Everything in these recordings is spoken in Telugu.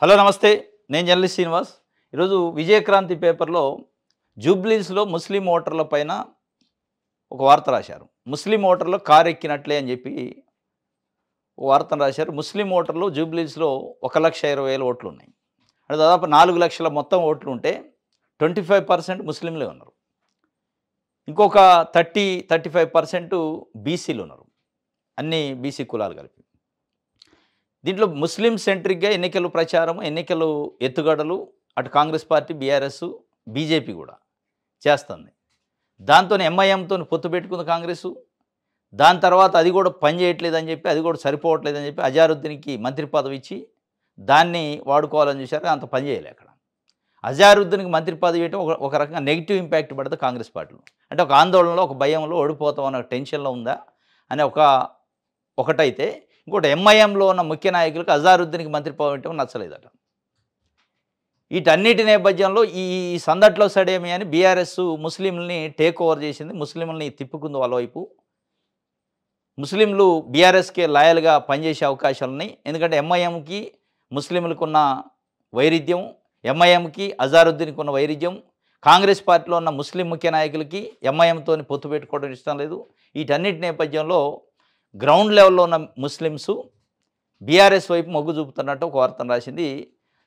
హలో నమస్తే. నేను జర్నలిస్ట్ శ్రీనివాస్. ఈరోజు విజయక్రాంతి పేపర్లో జూబ్లీస్‌లో ముస్లిం ఓటర్ల పైన ఒక వార్త రాశారు. ముస్లిం ఓటర్లు కారు ఎక్కినట్లే అని చెప్పి ఒక వార్తను రాశారు. ముస్లిం ఓటర్లు జూబ్లీస్‌లో 1,20,000 ఓట్లు ఉన్నాయి. అంటే దాదాపు 4 లక్షల మొత్తం ఓట్లు ఉంటే 25% ముస్లింలే ఉన్నారు. ఇంకొక 35% బీసీలు ఉన్నారు. అన్ని బీసీ కులాలు కలిపి. దీంట్లో ముస్లిం సెంట్రిక్‌గా ఎన్నికల ప్రచారం, ఎన్నికలు ఎత్తుగడలు అటు కాంగ్రెస్ పార్టీ, బీఆర్ఎస్, బీజేపీ కూడా చేస్తుంది. దాంతోనే ఎంఐఎంతోని పొత్తు పెట్టుకుంది కాంగ్రెసు. దాని తర్వాత అది కూడా పని చేయట్లేదని చెప్పి, అది కూడా సరిపోవట్లేదని చెప్పి అజారుద్దీన్‌కి మంత్రి పదవి ఇచ్చి దాన్ని వాడుకోవాలని చూశారు. అంత పని చేయలే అక్కడ. అజారుద్దీన్‌కి మంత్రి పదవి ఇవ్వడం ఒక రకంగా నెగిటివ్ ఇంపాక్ట్ పడుతుంది కాంగ్రెస్ పార్టీలో. అంటే ఒక ఆందోళనలో, ఒక భయంలో ఓడిపోతాం అన్న టెన్షన్‌లో ఉందా అనే ఒకటైతే, ఇంకోటి ఎంఐఎంలో ఉన్న ముఖ్య నాయకులకు అజారుద్దీన్‌కి మంత్రి పదవి ఇవ్వడం నచ్చలేదట. వీటన్నిటి నేపథ్యంలో ఈ సందట్లో సడేమి అని బీఆర్ఎస్ ముస్లింలని టేక్ ఓవర్ చేసింది. ముస్లింలని తిప్పుకుంది వాళ్ళ వైపు. ముస్లింలు బీఆర్ఎస్‌కే లాయల్‌గా పనిచేసే అవకాశాలున్నాయి. ఎందుకంటే ఎంఐఎంకి ముస్లింలకు ఉన్న వైరుధ్యం, ఎంఐఎంకి అజారుద్దీన్‌కి ఉన్న వైరుధ్యం, కాంగ్రెస్ పార్టీలో ఉన్న ముస్లిం ముఖ్య నాయకులకి ఎంఐఎంతోని పొత్తు పెట్టుకోవడం ఇష్టం లేదు. వీటన్నిటి నేపథ్యంలో గ్రౌండ్ లెవెల్లో ఉన్న ముస్లిమ్సు బీఆర్ఎస్ వైపు మొగ్గు చూపుతున్నట్టు ఒక వార్తను రాసింది.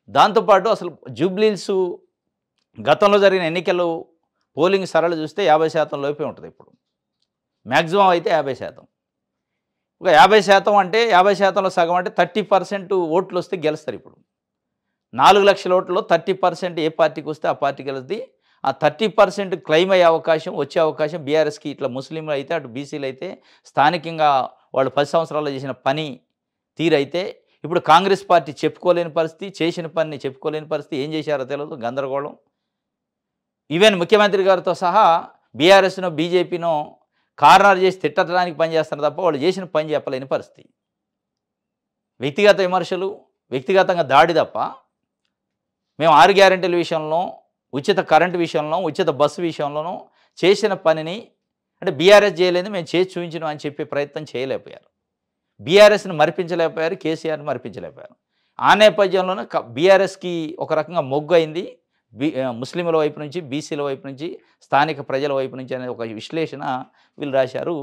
దాంతోపాటు అసలు జూబ్లీహిల్స్ గతంలో జరిగిన ఎన్నికలు పోలింగ్ సరళి చూస్తే 50% లోపే ఉంటుంది ఇప్పుడు. మ్యాక్సిమం అయితే 50%. ఒక 50% అంటే 50%లో సగం అంటే 30% ఓట్లు వస్తే గెలుస్తారు ఇప్పుడు. 4 లక్షల ఓట్లలో 30% ఏ పార్టీకి వస్తే ఆ పార్టీ గెలుస్తుంది. ఆ 30% క్లెయిమ్ అయ్యే అవకాశం, వచ్చే అవకాశం బీఆర్ఎస్కి ఇట్లా ముస్లింలు అయితే, అటు బీసీలు అయితే, స్థానికంగా వాళ్ళు 10 సంవత్సరాల్లో చేసిన పని తీరైతే, ఇప్పుడు కాంగ్రెస్ పార్టీ చెప్పుకోలేని పరిస్థితి, చేసిన పనిని చెప్పుకోలేని పరిస్థితి, ఏం చేశారో తెలియదు, గందరగోళం. ఈవెన్ ముఖ్యమంత్రి గారితో సహా బీఆర్ఎస్నో, బీజేపీనో కార్నర్ చేసి తిట్టడానికి పనిచేస్తున్నారు తప్ప వాళ్ళు చేసిన పని చెప్పలేని పరిస్థితి. వ్యక్తిగత విమర్శలు, వ్యక్తిగతంగా దాడి తప్ప మేము 6 గ్యారెంటీల విషయంలో, ఉచిత కరెంటు విషయంలో, ఉచిత బస్సు విషయంలోనూ చేసిన పనిని అంటే బీఆర్ఎస్ చేయలేదు, మేము చేసి చూపించినాం అని చెప్పే ప్రయత్నం చేయలేకపోయారు. బీఆర్ఎస్ని మరిపించలేకపోయారు, కేసీఆర్ని మరిపించలేకపోయారు. ఆ నేపథ్యంలోనే బీఆర్ఎస్కి ఒక రకంగా మొగ్గు అయింది. ముస్లింల వైపు నుంచి, బీసీల వైపు నుంచి, స్థానిక ప్రజల వైపు నుంచి అనే ఒక విశ్లేషణ వీళ్ళు రాశారు.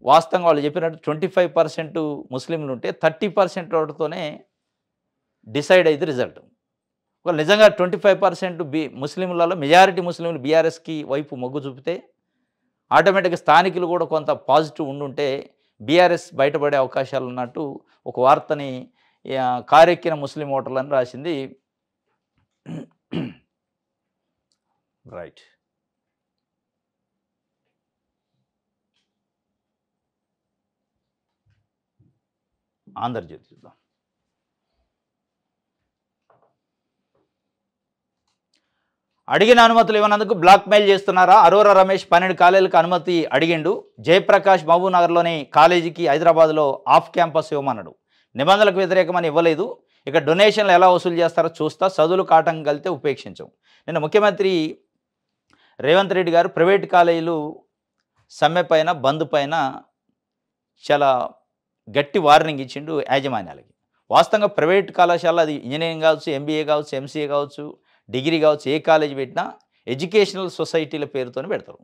వాస్తవంగా వాళ్ళు చెప్పినట్టు 25% ముస్లింలు ఉంటే 30% ఓటుతోనే డిసైడ్ అయ్యింది రిజల్ట్. ఒకవేళ నిజంగా 25% ముస్లింలలో మెజారిటీ ముస్లింలు బీఆర్ఎస్కి వైపు మొగ్గు చూపితే ఆటోమేటిక్గా స్థానికులు కూడా కొంత పాజిటివ్ ఉండుంటే బీఆర్ఎస్ బయటపడే అవకాశాలు ఉన్నట్టు ఒక వార్తని కారెక్కిన ముస్లిం ఓటర్లని రాసింది. రైట్. ఆంధ్రజ్యోతి చూద్దాం. అడిగిన అనుమతులు ఇవ్వనందుకు బ్లాక్మెయిల్ చేస్తున్నారా? అరోరా రమేష్ 12 కాలేజీలకు అనుమతి అడిగిండు. జయప్రకాష్ మహబూబ్నగర్లోని కాలేజీకి హైదరాబాద్లో ఆఫ్ క్యాంపస్ ఇవ్వమన్నాడు. నిబంధనలకు వ్యతిరేకమని ఇవ్వలేదు. ఇక డొనేషన్లు ఎలా వసూలు చేస్తారో చూస్తా, చదువులకు ఆటంకం కలిగితే ఉపేక్షించం. నిన్న ముఖ్యమంత్రి రేవంత్ రెడ్డి గారు ప్రైవేట్ కాలేజీలు సమ్మె పైన, బంద్ పైన చాలా గట్టి వార్నింగ్ ఇచ్చిండు యాజమాన్యాలకి. వాస్తవంగా ప్రైవేట్ కళాశాల, అది ఇంజనీరింగ్ కావచ్చు, ఎంబీఏ కావచ్చు, ఎంసీఏ కావచ్చు, డిగ్రీ కావచ్చు, ఏ కాలేజీ పెట్టినా ఎడ్యుకేషనల్ సొసైటీల పేరుతోనే పెడతారు.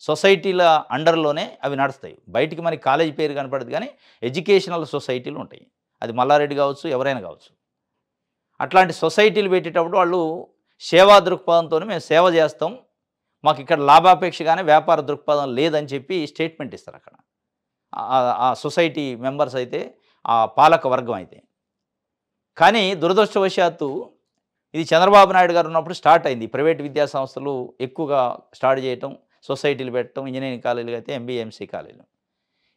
సొసైటీల అండర్లోనే అవి నడుస్తాయి. బయటికి మనకి కాలేజీ పేరు కనపడదు, కానీ ఎడ్యుకేషనల్ సొసైటీలు ఉంటాయి. అది మల్లారెడ్డి కావచ్చు, ఎవరైనా కావచ్చు. అట్లాంటి సొసైటీలు పెట్టేటప్పుడు వాళ్ళు సేవా దృక్పథంతో మేము సేవ చేస్తాం, మాకు ఇక్కడ లాభాపేక్షగానే వ్యాపార దృక్పథం లేదని చెప్పి స్టేట్మెంట్ ఇస్తారు అక్కడ ఆ సొసైటీ మెంబర్స్ అయితే, ఆ పాలక వర్గం అయితే. కానీ దురదృష్టవశాత్తు ఇది చంద్రబాబు నాయుడు గారు ఉన్నప్పుడు స్టార్ట్ అయింది. ప్రైవేట్ విద్యా సంస్థలు ఎక్కువగా స్టార్ట్ చేయటం, సొసైటీలు పెట్టడం, ఇంజనీరింగ్ కాలేజీలు అయితే ఎంబీఏ, ఎంసీ కాలేజీలు.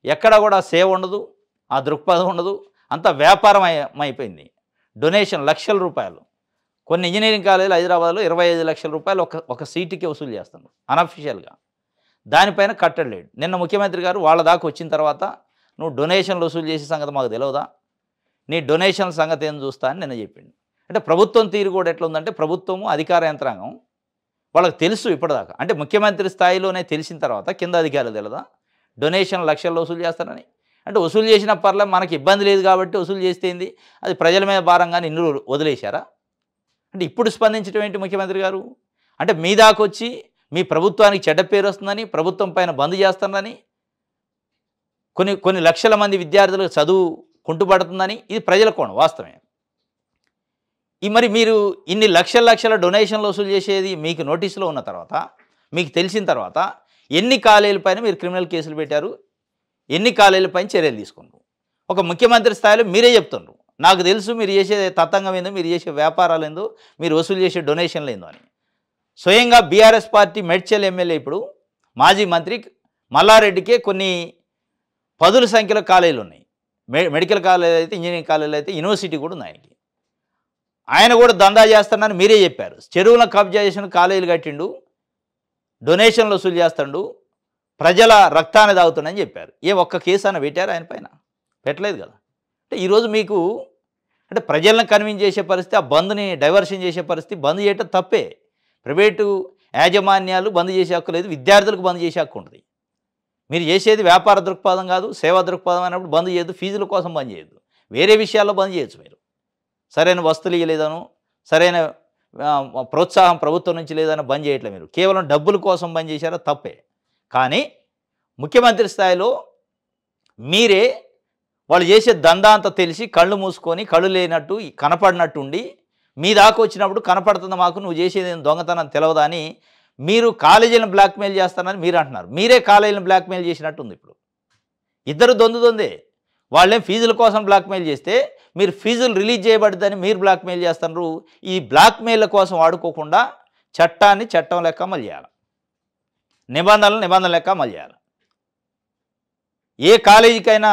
ఎక్కడ కూడా సేవ ఉండదు, ఆ దృక్పథం ఉండదు, అంతా వ్యాపారం అయిపోయింది. డొనేషన్ లక్షల రూపాయలు. కొన్ని ఇంజనీరింగ్ కాలేజీలు హైదరాబాద్లో 25 లక్షల రూపాయలు ఒక సీటుకి వసూలు చేస్తున్నారు అనఫిషియల్గా. దానిపైన కట్టలేడు. నిన్న ముఖ్యమంత్రి గారు వాళ్ళ దాకా వచ్చిన తర్వాత, నువ్వు డొనేషన్లు వసూలు చేసే సంగతి మాకు తెలియదా, నీ డొనేషన్ల సంగతి ఏం చూస్తా అని నిన్న చెప్పిండు. అంటే ప్రభుత్వం తీరు కూడా ఎట్లా ఉందంటే, ప్రభుత్వము అధికార యంత్రాంగం వాళ్ళకి తెలుసు ఇప్పటిదాకా. అంటే ముఖ్యమంత్రి స్థాయిలోనే తెలిసిన తర్వాత కింద అధికారులు తెలియదా డొనేషన్ లక్షల్లో వసూలు చేస్తారని? అంటే వసూలు చేసిన పర్లే, మనకి ఇబ్బంది లేదు కాబట్టి వసూలు చేస్తేంది, అది ప్రజల మీద భారంగానే ఇన్ని వదిలేశారా? అంటే ఇప్పుడు స్పందించడం ఏంటి ముఖ్యమంత్రి గారు? అంటే మీ దాకొచ్చి మీ ప్రభుత్వానికి చెడ్డ పేరు వస్తుందని, ప్రభుత్వం పైన బంద్ చేస్తున్నారని, కొన్ని కొన్ని లక్షల మంది విద్యార్థులకు చదువు కుంటుపడుతుందని, ఇది ప్రజల కోణం వాస్తవమే. మరి మీరు ఇన్ని లక్షల లక్షల డొనేషన్లు వసూలు చేసేది మీకు నోటీసులో ఉన్న తర్వాత, మీకు తెలిసిన తర్వాత ఎన్ని కాలేజీలపైన మీరు క్రిమినల్ కేసులు పెట్టారు? ఎన్ని కాలేజీలపైన చర్యలు తీసుకున్నారు? ఒక ముఖ్యమంత్రి స్థాయిలో మీరే చెప్తున్నారు, నాకు తెలుసు మీరు చేసే తతంగం ఏందో, మీరు చేసే వ్యాపారాలు ఏందో, మీరు వసూలు చేసే డొనేషన్లు ఏందో అని. స్వయంగా బీఆర్ఎస్ పార్టీ మేడ్చల్ ఎమ్మెల్యే ఇప్పుడు మాజీ మంత్రి మల్లారెడ్డికే కొన్ని పదుల సంఖ్యలో కాలేజీలు ఉన్నాయి. మెడికల్ కాలేజీలు అయితే, ఇంజనీరింగ్ కాలేజీలు అయితే, యూనివర్సిటీ కూడా ఉంది ఆయనకి. ఆయన కూడా దందా చేస్తానని మీరే చెప్పారు. చెరువులను కబ్జా చేసిన కాలేజీలు కట్టిండు, డొనేషన్లు వసూలు చేస్తాడు, ప్రజల రక్తాన్ని తాగుతుండని చెప్పారు. ఒక్క కేసు అని పెట్టారు ఆయన పైన? పెట్టలేదు కదా. అంటే ఈరోజు మీకు అంటే ప్రజలను కన్విన్స్ చేసే పరిస్థితి, ఆ బంద్ని డైవర్షన్ చేసే పరిస్థితి, బంద్ చేయటం తప్పే. ప్రైవేటు యాజమాన్యాలు బంద్ చేసే హక్కు లేదు, విద్యార్థులకు బంద్ చేసే హక్కు ఉంటుంది. మీరు చేసేది వ్యాపార దృక్పథం కాదు, సేవా దృక్పథం అయినప్పుడు బంద్ చేయొద్దు, ఫీజుల కోసం బంద్ చేయొద్దు, వేరే విషయాల్లో బంద్ చేయొచ్చు. మీరు సరైన వస్తువులు ఇవ్వలేదను, సరైన ప్రోత్సాహం ప్రభుత్వం నుంచి లేదని బంద్ చేయట్లేదు. మీరు కేవలం డబ్బుల కోసం బంద్ చేశారో తప్పే. కానీ ముఖ్యమంత్రి స్థాయిలో మీరే వాళ్ళు చేసే దందా అంతా తెలిసి కళ్ళు మూసుకొని, కళ్ళు లేనట్టు కనపడినట్టు ఉండి, మీ దాకా వచ్చినప్పుడు కనపడుతుంది మాకు, నువ్వు చేసేది దొంగతనం తెలవదా అని మీరు కాలేజీలను బ్లాక్మెయిల్ చేస్తానని మీరు అంటున్నారు. మీరే కాలేజీలను బ్లాక్మెయిల్ చేసినట్టు ఉంది. ఇప్పుడు ఇద్దరు దొందే. వాళ్ళేం ఫీజుల కోసం బ్లాక్మెయిల్ చేస్తే, మీరు ఫీజులు రిలీజ్ చేయబడ్డదని మీరు బ్లాక్మెయిల్ చేస్తున్నారు. ఈ బ్లాక్మెయిల్ కోసం వాడుకోకుండా చట్టాన్ని చట్టం లెక్క అమలు చేయాలి, నిబంధనలు లెక్క అమలు చేయాలి. ఏ కాలేజీకైనా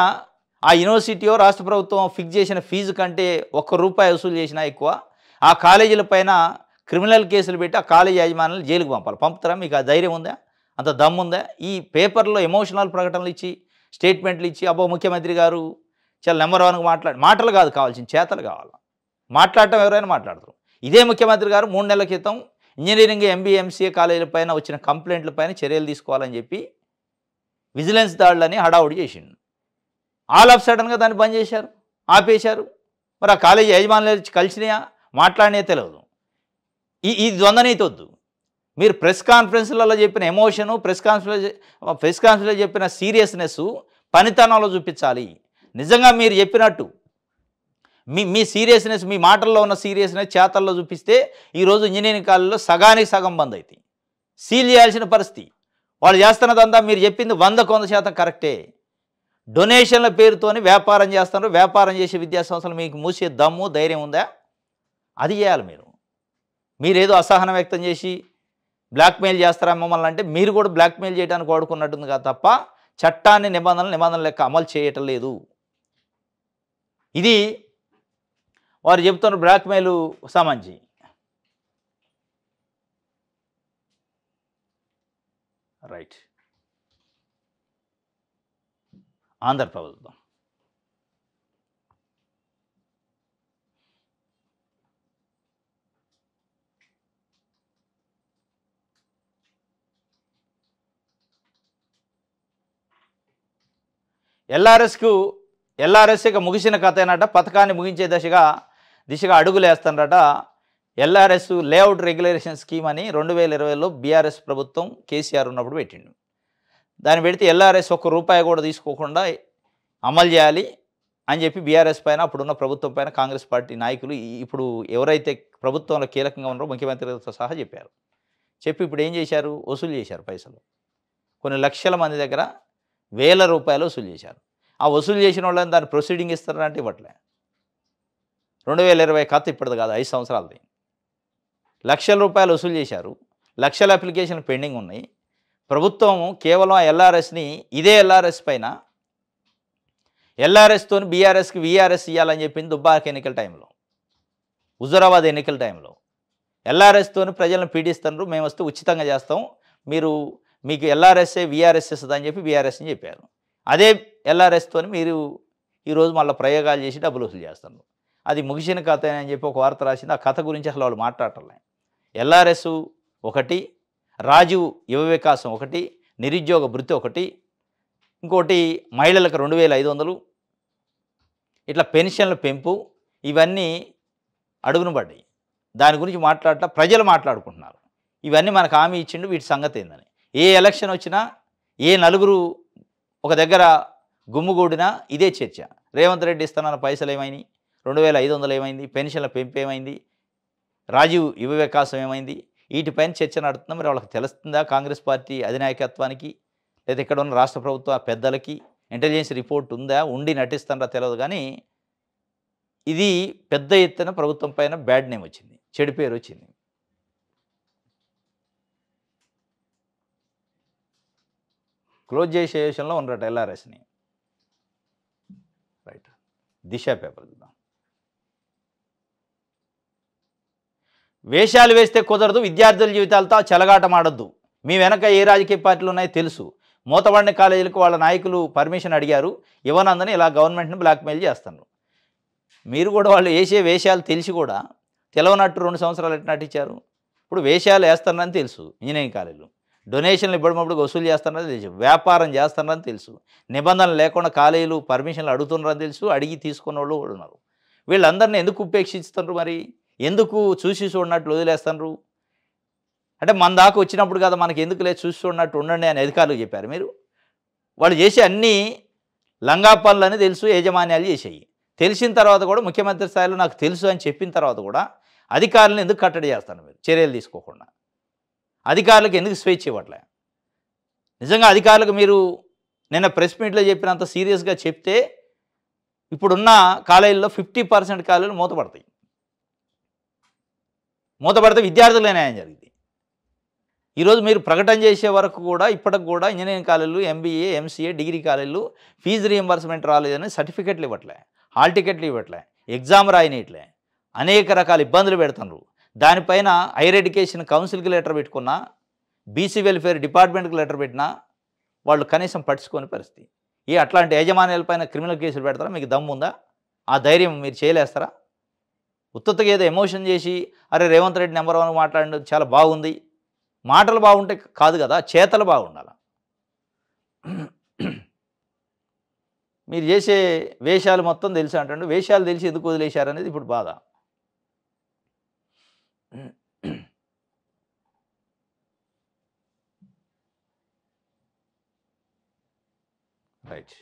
ఆ యూనివర్సిటీయో రాష్ట్ర ప్రభుత్వం ఫిక్స్ చేసిన ఫీజు కంటే ₹1 వసూలు చేసినా ఎక్కువ, ఆ కాలేజీల పైన క్రిమినల్ కేసులు పెట్టి ఆ కాలేజీ యాజమాన్యాలను జైలుకు పంపాలి. పంపుతారా? మీకు ఆ ధైర్యం ఉందా? అంత దమ్ముందా? ఈ పేపర్లో ఎమోషనల్ ప్రకటనలు ఇచ్చి, స్టేట్మెంట్లు ఇచ్చి, అబ్బో ముఖ్యమంత్రి గారు చాలా నెంబర్ వన్గా మాటలు కాదు కావాల్సిన, చేతలు కావాలి. మాట్లాడటం ఎవరైనా మాట్లాడతారు. ఇదే ముఖ్యమంత్రి గారు 3 నెలల క్రితం ఇంజనీరింగ్, ఎంబీఏ, ఎంసీఏ కాలేజీల పైన వచ్చిన కంప్లైంట్ల పైన చర్యలు తీసుకోవాలని చెప్పి విజిలెన్స్ దాడులని హడావుడి చేసిండు. ఆల్ ఆఫ్ సడన్గా దాన్ని బంద్ చేశారు, ఆపేశారు. మరి ఆ కాలేజీ యజమానులు కలిసినాయా, మాట్లాడినే తెలియదు. ఈ ద్వంద్వనీతి వద్దు. మీరు ప్రెస్ కాన్ఫరెన్స్లలో చెప్పిన ఎమోషను, ప్రెస్ కాన్ఫరెన్స్లో చెప్పిన సీరియస్నెస్ పనితనంలో చూపించాలి. నిజంగా మీరు చెప్పినట్టు మీ సీరియస్నెస్, మీ మాటల్లో ఉన్న సీరియస్నెస్ చేతల్లో చూపిస్తే ఈరోజు ఇంజనీరింగ్ కాలేజీలో సగానికి సగం బంద్ అవుతాయి, సీల్ చేయాల్సిన పరిస్థితి. వాళ్ళు చేస్తున్నదంతా మీరు చెప్పింది 100% కరెక్టే. డొనేషన్ల పేరుతోని వ్యాపారం చేస్తున్నారు. వ్యాపారం చేసే విద్యాసంస్థలు మీకు మూసే దమ్ము, ధైర్యం ఉందా? అది చేయాలి. మీరేదో అసహనం వ్యక్తం చేసి బ్లాక్మెయిల్ చేస్తారా మమ్మల్ని అంటే, మీరు కూడా బ్లాక్మెయిల్ చేయడానికి వాడుకున్నట్టుంది కదా తప్ప చట్టాన్ని నిబంధనలు లెక్క అమలు చేయటం లేదు. ఇది వారు చెప్తున్న బ్లాక్మెయిల్ సంబంధించి. రైట్. ఆంధ్ర ప్రభుత్వం ఎల్ఆర్ఎస్ ఇక ముగిసిన కథ ఏనట, పథకాన్ని ముగించే దిశగా అడుగులు వేస్తారట. ఎల్ఆర్ఎస్ లేఅవుట్ రెగ్యులేషన్ స్కీమ్ అని 2020లో బీఆర్ఎస్ ప్రభుత్వం కేసీఆర్ ఉన్నప్పుడు పెట్టిండు. దాన్ని పెడితే ఎల్ఆర్ఎస్ ₹1 కూడా తీసుకోకుండా అమలు చేయాలి అని చెప్పి బీఆర్ఎస్ పైన, అప్పుడున్న ప్రభుత్వం పైన కాంగ్రెస్ పార్టీ నాయకులు, ఇప్పుడు ఎవరైతే ప్రభుత్వంలో కీలకంగా ఉన్నారో ముఖ్యమంత్రితో సహా చెప్పారు. చెప్పి ఇప్పుడు ఏం చేశారు? వసూలు చేశారు పైసలు. కొన్ని లక్షల మంది దగ్గర ₹1,000 వసూలు చేశారు. ఆ వసూలు చేసిన వాళ్ళని దాన్ని ప్రొసీడింగ్ ఇస్తారంటే ఇవ్వట్లే. 2020 కథ ఇప్పటిది కాదు, 5 సంవత్సరాలది. ₹1,00,000 వసూలు చేశారు. లక్షల అప్లికేషన్లు పెండింగ్ ఉన్నాయి. ప్రభుత్వం కేవలం ఎల్ఆర్ఎస్ని, ఇదే ఎల్ఆర్ఎస్ పైన ఎల్ఆర్ఎస్తో బీఆర్ఎస్కి వీఆర్ఎస్ ఇవ్వాలని చెప్పింది దుబ్బాక ఎన్నికల టైంలో, హుజూరాబాద్ ఎన్నికల టైంలో. ఎల్ఆర్ఎస్తో ప్రజలను పీడిస్తున్నారు, మేము వస్తే ఉచితంగా చేస్తాం, మీకు ఎల్ఆర్ఎస్ఏ వీఆర్ఎస్ ఇస్తుందని చెప్పి బీఆర్ఎస్ని చెప్పారు. అదే ఎల్ఆర్ఎస్తో మీరు ఈరోజు మళ్ళీ ప్రయోగాలు చేసి డబ్బులు వసూలు చేస్తున్నారు. అది ముగిసిన కథ అని చెప్పి ఒక వార్త రాసింది. ఆ కథ గురించి అసలు వాళ్ళు మాట్లాడటం. ఎల్ఆర్ఎస్ ఒకటి, రాజీవ్ యువ వికాసం ఒకటి, నిరుద్యోగ భృతి ఒకటి, ఇంకోటి మహిళలకు 2,500, ఇట్లా పెన్షన్ల పెంపు, ఇవన్నీ అడుగున పడ్డాయి. దాని గురించి మాట్లాడటం ప్రజలు మాట్లాడుకుంటున్నారు. ఇవన్నీ మనకు హామీ ఇచ్చిండు, వీటి సంగతి ఏందని. ఏ ఎలక్షన్ వచ్చినా ఏ నలుగురు ఒక దగ్గర గుమ్ముగూడినా ఇదే చర్చ. రేవంత్ రెడ్డి ఇస్తున్న పైసలు ఏమైనాయి, 2500 ఏమైంది, పెన్షన్ల పెంపు ఏమైంది, రాజీవ్ యువ వికాసం ఏమైంది, వీటిపైన చర్చ నడుతుందా? మరి వాళ్ళకి తెలుస్తుందా? కాంగ్రెస్ పార్టీ అధినాయకత్వానికి లేదా ఇక్కడ ఉన్న రాష్ట్ర ప్రభుత్వ పెద్దలకి ఇంటెలిజెన్స్ రిపోర్ట్ ఉందా? ఉండి నటిస్తుందా తెలియదు. కానీ ఇది పెద్ద ఎత్తున ప్రభుత్వం పైన బ్యాడ్ నేమ్ వచ్చింది, చెడు పేరు వచ్చింది. క్లోజ్ చేసే విషయంలో ఉండరట ఎల్ఆర్ఎస్ని. రైట్, దిశ పేపర్ చూద్దాం. వేషాలు వేస్తే కుదరదు, విద్యార్థుల జీవితాలతో చెలగాటమాడొద్దు. మీ వెనక ఏ రాజకీయ పార్టీలు ఉన్నాయో తెలుసు. మూతబడిన కాలేజీలకు వాళ్ళ నాయకులు పర్మిషన్ అడిగారు, ఇవ్వనందని ఇలా గవర్నమెంట్ని బ్లాక్మెయిల్ చేస్తున్నారు. మీరు కూడా వాళ్ళు వేసే వేషాలు తెలిసి కూడా తెలవనట్టు 2 సంవత్సరాలు ఎట్లా నటించారు. ఇప్పుడు వేషాలు వేస్తున్నారని తెలుసు, ఇంజనీరింగ్ కాలేజీలు డొనేషన్లు ఇవ్వడమప్పుడు వసూలు చేస్తున్నారని తెలుసు, వ్యాపారం చేస్తున్నారని తెలుసు, నిబంధనలు లేకుండా కాలేజీలు పర్మిషన్లు అడుగుతున్నారని తెలుసు, అడిగి తీసుకున్న వాళ్ళు కూడా ఉన్నారు. వీళ్ళందరినీ ఎందుకు ఉపేక్షిస్తున్నారు? మరి ఎందుకు చూసి చూడనట్లు వదిలేస్తున్నారు? అంటే మన దాకా వచ్చినప్పుడు కదా మనకి ఎందుకు లేదు, చూసి చూడనట్టు ఉండండి అని అధికారులు చెప్పారు. మీరు వాళ్ళు చేసే అన్నీ లంగా పనులని తెలుసు, యాజమాన్యాలు చేసేవి. తెలిసిన తర్వాత కూడా ముఖ్యమంత్రి స్థాయిలో నాకు తెలుసు అని చెప్పిన తర్వాత కూడా అధికారులను ఎందుకు కట్టడి చేస్తాను? మీరు చర్యలు తీసుకోకుండా అధికారులకు ఎందుకు స్వేచ్ఛ ఇవ్వట్లే? నిజంగా అధికారులకు మీరు నిన్న ప్రెస్ మీట్లో చెప్పినంత సీరియస్గా చెప్తే ఇప్పుడున్న కాలేజీల్లో 50% కాలేజీలు మూతపడతాయి. మూతపడితే విద్యార్థులే న్యాయం జరిగింది. ఈరోజు మీరు ప్రకటన చేసే వరకు కూడా ఇప్పటికి కూడా ఇంజనీరింగ్ కాలేజీలు, ఎంబీఏ, ఎంసీఏ, డిగ్రీ కాలేజీలు ఫీజు రీఎంబర్స్మెంట్ రాలేదని సర్టిఫికెట్లు ఇవ్వట్లే, హాల్ టికెట్లు ఇవ్వట్లే, ఎగ్జామ్ రాయనీయట్లే, అనేక రకాల ఇబ్బందులు పెడుతున్నారు. దానిపైన హైయర్ ఎడ్యుకేషన్ కౌన్సిల్కి లెటర్ పెట్టుకున్నా, బీసీ వెల్ఫేర్ డిపార్ట్మెంట్కి లెటర్ పెట్టినా వాళ్ళు కనీసం పట్టించుకోని పరిస్థితి. అట్లాంటి యాజమాన్యాలపైన క్రిమినల్ కేసులు పెడతారా? మీకు దమ్ముందా? ఆ ధైర్యం మీరు చేయలేస్తారా? ఉత్తగా ఏదో ఎమోషన్ చేసి అరే రేవంత్ రెడ్డి నెంబర్ 1 మాట్లాడినది చాలా బాగుంది, మాటలు బాగుంటే కాదు కదా, చేతలు బాగుండాలి. మీరు చేసే వేషాలు మొత్తం తెలుసు అంటుండే, వేషాలు తెలిసి ఎందుకు వదిలేశారనేది ఇప్పుడు బాధ. రైట్,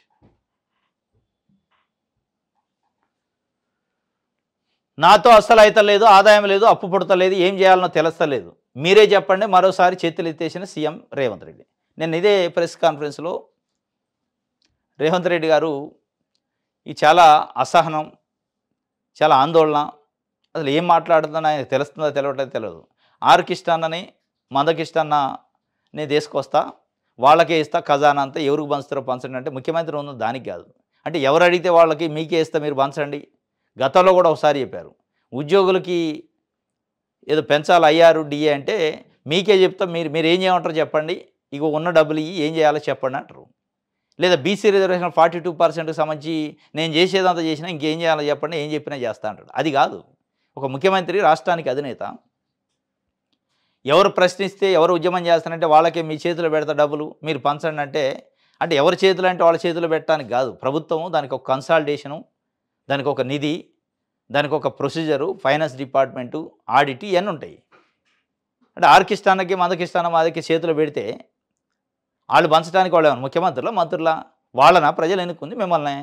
నాతో అస్సలు అయితలేదు, ఆదాయం లేదు, అప్పు పుడతలేదు, ఏం చేయాలనో తెలుస్తలేదు, మీరే చెప్పండి మరోసారి చేతులు ఎత్తేసిన సీఎం రేవంత్ రెడ్డి. నేను ఇదే ప్రెస్ కాన్ఫరెన్స్లో రేవంత్ రెడ్డి గారు ఈ చాలా అసహనం, చాలా ఆందోళన, అసలు ఏం మాట్లాడుతుందని ఆయనకు తెలుస్తుందో తెలియట్లేదు తెలియదు. ఆర్కిష్టన్నని మందకిష్టన్నని తీసుకొస్తా, వాళ్ళకే ఇస్తా, ఖజానా అంతా ఎవరికి పంచుతారో పంచండి అంటే ముఖ్యమంత్రి ఉన్న దానికి కాదు. అంటే ఎవరు అడిగితే వాళ్ళకి మీకే ఇస్తా, మీరు పంచండి. గతంలో కూడా ఒకసారి చెప్పారు, ఉద్యోగులకి ఏదో పెంచాలి ఐఆర్ డిఏ అంటే మీకే చెప్తా, మీరు ఏం చేయమంటారో చెప్పండి, ఇక ఉన్న డబ్బులు ఇవి ఏం చేయాలో చెప్పండి అంటారు. లేదా బీసీ రిజర్వేషన్ 42%కి సంబంధించి నేను చేసేదంతా చేసినా ఇంకేం చేయాలో చెప్పండి, ఏం చెప్పినా చేస్తా అంటాడు. అది కాదు ఒక ముఖ్యమంత్రి, రాష్ట్రానికి అధినేత. ఎవరు ప్రశ్నిస్తే ఎవరు ఉద్యమం చేస్తానంటే వాళ్ళకే మీ చేతిలో పెడతా డబ్బులు, మీరు పంచండి అంటే ఎవరి చేతులు అంటే వాళ్ళ చేతిలో పెట్టడానికి కాదు. ప్రభుత్వము దానికి ఒక కన్సాలిడేషను, దానికి ఒక నిధి, దానికి ఒక ప్రొసీజరు, ఫైనాన్స్ డిపార్ట్మెంటు, ఆడిట్, ఇవన్నీ ఉంటాయి. అంటే ఆర్కిష్టానికి మందకిష్టానం మాదికి చేతిలో పెడితే వాళ్ళు పంచడానికి వాళ్ళు ఏమన్నా ముఖ్యమంత్రులా, మంత్రులా? వాళ్ళనా ప్రజలు ఎన్నుకుంది మిమ్మల్ని?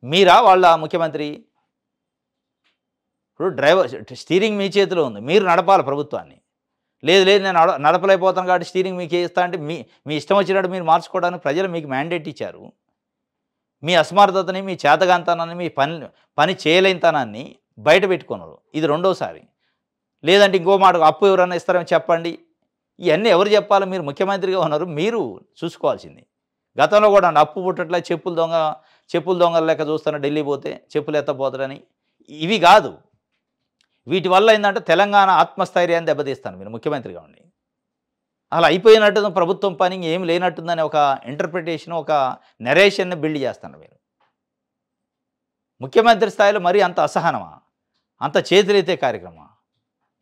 మీరా వాళ్ళ ముఖ్యమంత్రి? ఇప్పుడు స్టీరింగ్ మీ చేతిలో ఉంది, మీరు నడపాలి ప్రభుత్వాన్ని. లేదు నేను నడపలేకపోతాను కాబట్టి స్టీరింగ్ మీకు ఇస్తా అంటే మీ ఇష్టం వచ్చినట్టు మీరు మార్చుకోవడానికి ప్రజలు మీకు మ్యాండేట్ ఇచ్చారు. మీ అసమర్థతని, మీ చేతగాంతనాన్ని, మీ పని చేయలేనితనాన్ని బయట పెట్టుకున్నారు. ఇది రెండోసారి. లేదంటే ఇంకో మాట, అప్పు ఎవరన్నా ఇస్తారని చెప్పండి. ఇవన్నీ ఎవరు చెప్పాలి? మీరు ముఖ్యమంత్రిగా ఉన్నారు, మీరు చూసుకోవాల్సింది. గతంలో కూడా అప్పు పుట్టట్లే, చెప్పులు దొంగల లెక్క చూస్తాను, ఢిల్లీ పోతే చెప్పులు ఎత్తపోతారని. ఇవి కాదు. వీటి వల్ల ఏంటంటే తెలంగాణ ఆత్మస్థైర్యాన్ని దెబ్బతీస్తాను మీరు ముఖ్యమంత్రిగా ఉండి. అలా అయిపోయినట్టు ప్రభుత్వం పని ఏం లేనట్టుందని ఒక ఇంటర్ప్రిటేషన్, ఒక నెరేషన్ని బిల్డ్ చేస్తాను మీరు. ముఖ్యమంత్రి స్థాయిలో మరీ అంత అసహనమా, అంత చేతులైతే కార్యక్రమం?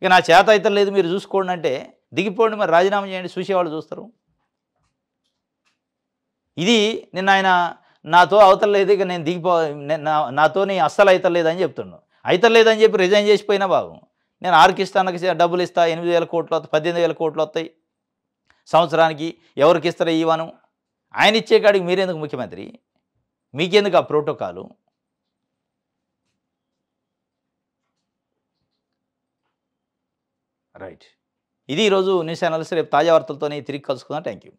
ఇక నా చేత అయితే లేదు మీరు చూసుకోండి అంటే దిగిపోండి, మరి రాజీనామా చేయండి, చూసేవాళ్ళు చూస్తారు. ఇది నిన్న ఆయన నాతో అవతలేదు, ఇక నేను నాతోని అస్సలు అవుతలేదని చెప్తున్నాను. అవుతలేదని చెప్పి రిజైన్ చేసిపోయినా బాగు. నేను ఆర్కిస్తాన్కి డబ్బులు ఇస్తా, 8,000 కోట్లు వస్తాయి, 18,000 కోట్లు వస్తాయి సంవత్సరానికి, ఎవరికి ఇస్తారో ఇవ్వను. ఆయన ఇచ్చే కాడికి మీరెందుకు ముఖ్యమంత్రి? మీకెందుకు ఆ ప్రోటోకాలు? రైట్. ఇది ఈరోజు న్యూస్ అనాలిసిస్. రేపు తాజా వార్తలతోని తిరిగి కలుసుకుందాం. Thank you.